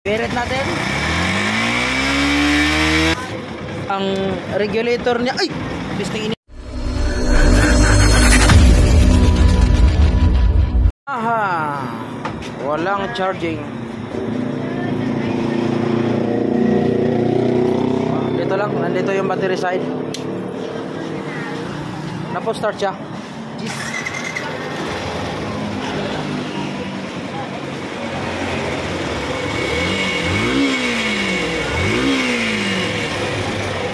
Beret natin ang regulator niya. Ay! Pisting ini. Aha! Walang charging. Dito lang, nandito yung battery side. Napo-start siya. Jeez.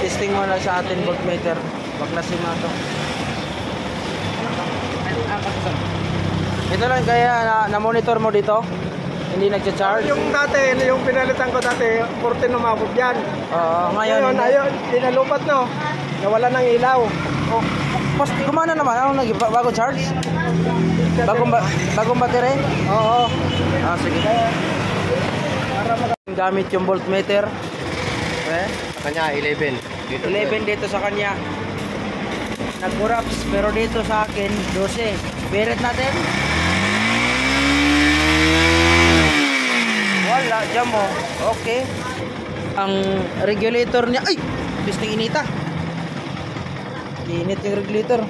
Testing mo na sa atin voltmeter. Baklasin mo ito. Ito lang kaya na-monitor mo dito. Hindi nagcha-charge. Yung dati, yung pinalitan ko dati, 14 umabot yan. Ngayon Ayun, dinalupat no. Nawala ng ilaw. Oh, pas gumana naman. Ano bago charge? Bagong battery? Oo. Sige. Gamit yung voltmeter. Sa kanya, 11. 11 dito sa kanya. Nag-corrupts pero dito sa akin 12. Beret natin. Wala, jam mo. Okay. Ang regulator niya. Ay! Pisting inita. Init yung regulator.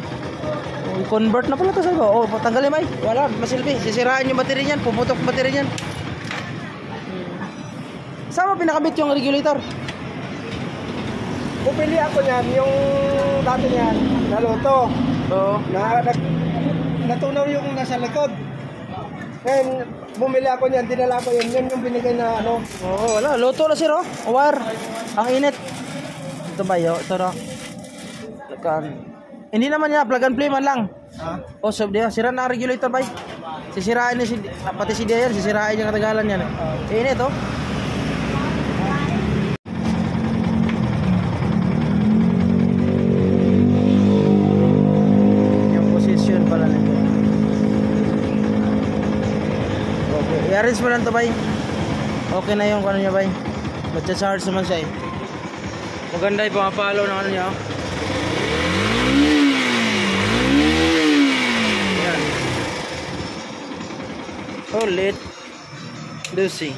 Convert na pala ito sa iba. Oh, tanggalin may. Wala, masilbi. Sisiraan yung battery niyan. Pumutok battery niyan. Saan mo pinakabit yung regulator? Bumili ako niyan, yung dati niyan, naluto. Oo. Natunaw yung nasa likod. Ngayon, bumili ako niyan, dinala ko yun. Yun yung binigay na ano. Oo, wala. Luto na sir, oh. Wire. Ang init. Ito ba yun? Ito na. Hindi naman niya, plug and play man lang. Oh, so dia, sira na ang regulator ba? Sisirain niya, pati si dia yan, sisirain niya katagalan yan. Init, oh. I-arrange mo lang ito, bay. Okay na yung ano niya, bay. Magcha-charge naman siya, eh. Maganda yung pumapalo ng ano niya, oh. Yan. Ulit. Lucy.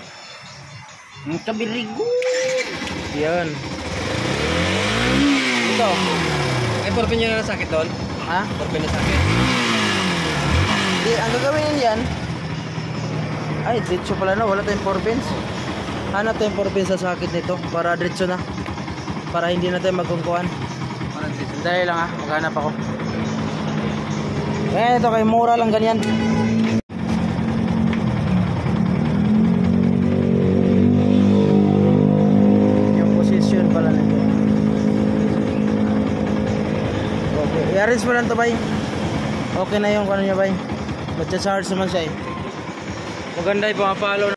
Kabirigo. Yan. Ito. Ay, porpin niya na sakit doon? Ha? Porpin na sakit? Di, ang gagawin niyan yan. Ay, diretso pala na. Wala tayong 4 pins. Hanap tayong 4 pins sa sakit nito. Para diretso na. Para hindi na tayo magkungkuhan. Dahil lang ha. Maghanap ako. Eh, ito kay mura lang ganyan. Yung position pala nito. Okay. I-arrange mo lang ito, bay. Okay na yung ano niya, bay. Magcha-charge naman siya, eh. Maganda yung pumapalo.